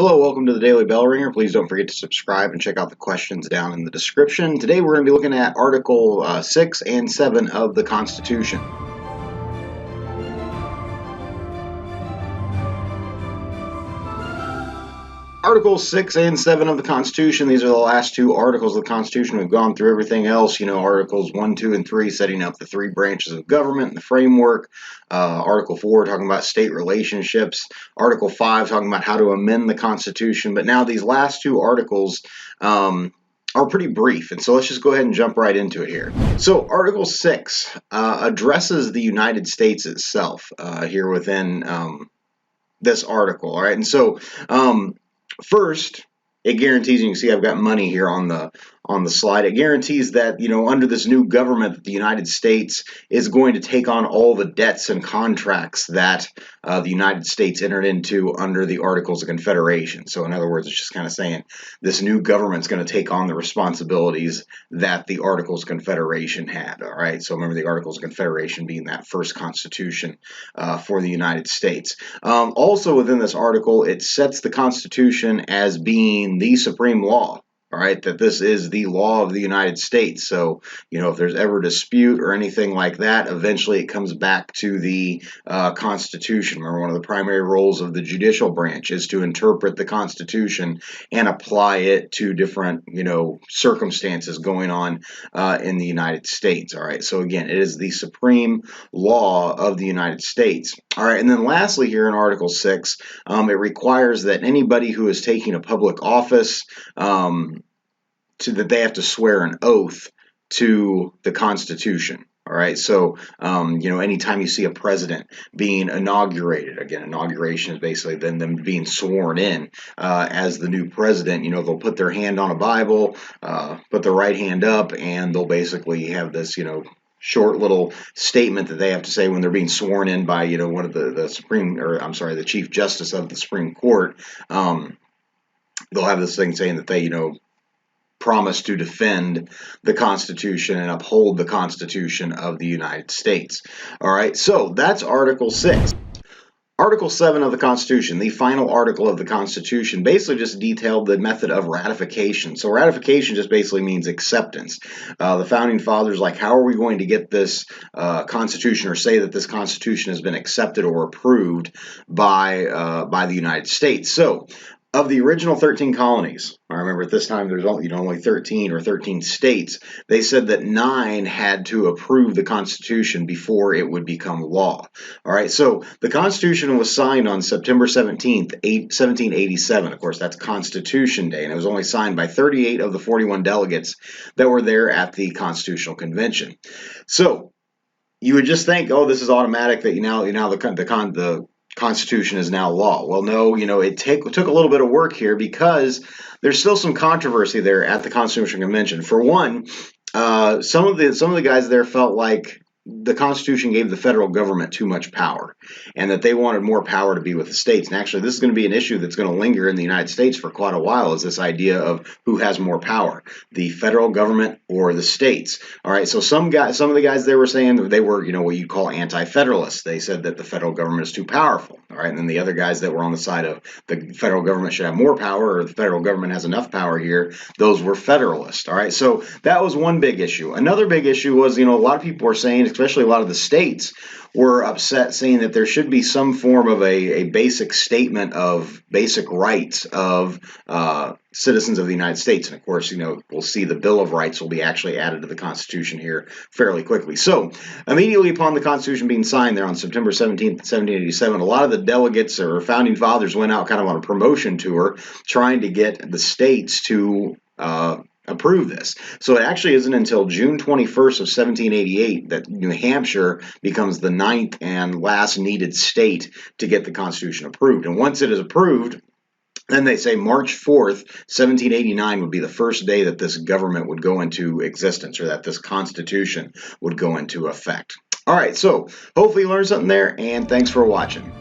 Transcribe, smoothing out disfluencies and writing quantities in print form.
Hello, welcome to the Daily Bell Ringer. Please don't forget to subscribe and check out the questions down in the description. Today we're going to be looking at Article 6 and 7 of the Constitution. Articles 6 and 7 of the Constitution, these are the last two articles of the Constitution. We've gone through everything else, Articles 1, 2, and 3, setting up the three branches of government and the framework. Article 4, talking about state relationships. Article 5, talking about how to amend the Constitution. But now these last two articles are pretty brief, and so let's just go ahead and jump right into it here. So Article 6 addresses the United States itself here within this article, all right? And so first, it guarantees, and you can see I've got money here on the slide. It guarantees that, under this new government, that the United States is going to take on all the debts and contracts that the United States entered into under the Articles of Confederation. So in other words, it's just kind of saying this new government's going to take on the responsibilities that the Articles of Confederation had. All right. So remember the Articles of Confederation being that first constitution for the United States. Also within this article, it sets the Constitution as being the supreme law. All right, that this is the law of the United States. So, if there's ever a dispute or anything like that, eventually it comes back to the Constitution. Remember, one of the primary roles of the judicial branch is to interpret the Constitution and apply it to different, circumstances going on in the United States. All right, so again, it is the supreme law of the United States. All right, and then lastly here in Article 6, it requires that anybody who is taking a public office that they have to swear an oath to the Constitution. All right, so, anytime you see a president being inaugurated, again, inauguration is basically then them being sworn in as the new president, they'll put their hand on a Bible, put their right hand up, and they'll basically have this, short little statement that they have to say when they're being sworn in by, one of the Chief Justice of the Supreme Court. They'll have this thing saying that they, promise to defend the Constitution and uphold the Constitution of the United States. All right, so that's Article 6. Article 7 of the Constitution, the final article of the Constitution, basically just detailed the method of ratification. So ratification just basically means acceptance. The Founding Fathers, how are we going to get this Constitution, or say that this Constitution has been accepted or approved by the United States? So of the original 13 colonies, I remember at this time there's only 13 or 13 states, they said that 9 had to approve the Constitution before it would become law. All right, so the Constitution was signed on September 17th, 1787. Of course, that's Constitution Day, and it was only signed by 38 of the 41 delegates that were there at the Constitutional Convention. So you would just think, oh, this is automatic, that the Constitution is now law. Well, no, it took a little bit of work here because there's still some controversy there at the Constitutional Convention. For one, some of the guys there felt like the Constitution gave the federal government too much power, and that they wanted more power to be with the states. And actually, this is going to be an issue that's going to linger in the United States for quite a while, is this idea of who has more power, the federal government or the states. All right, so some of the guys there were saying that they were, what you call anti-federalists. They said that the federal government is too powerful. All right, and then the other guys that were on the side of the federal government should have more power, or the federal government has enough power here, those were federalists. All right, so that was one big issue. Another big issue was, a lot of people were saying, especially a lot of the states, were upset, saying that there should be some form of a basic statement of basic rights of citizens of the United States. And of course, we'll see the Bill of Rights will be actually added to the Constitution here fairly quickly. So immediately upon the Constitution being signed there on September 17th, 1787, a lot of the delegates or Founding Fathers went out kind of on a promotion tour trying to get the states to approve this. So it actually isn't until June 21st of 1788 that New Hampshire becomes the 9th and last needed state to get the Constitution approved. And once it is approved, then they say March 4th, 1789 would be the first day that this government would go into existence, or that this Constitution would go into effect. All right, so hopefully you learned something there, and thanks for watching.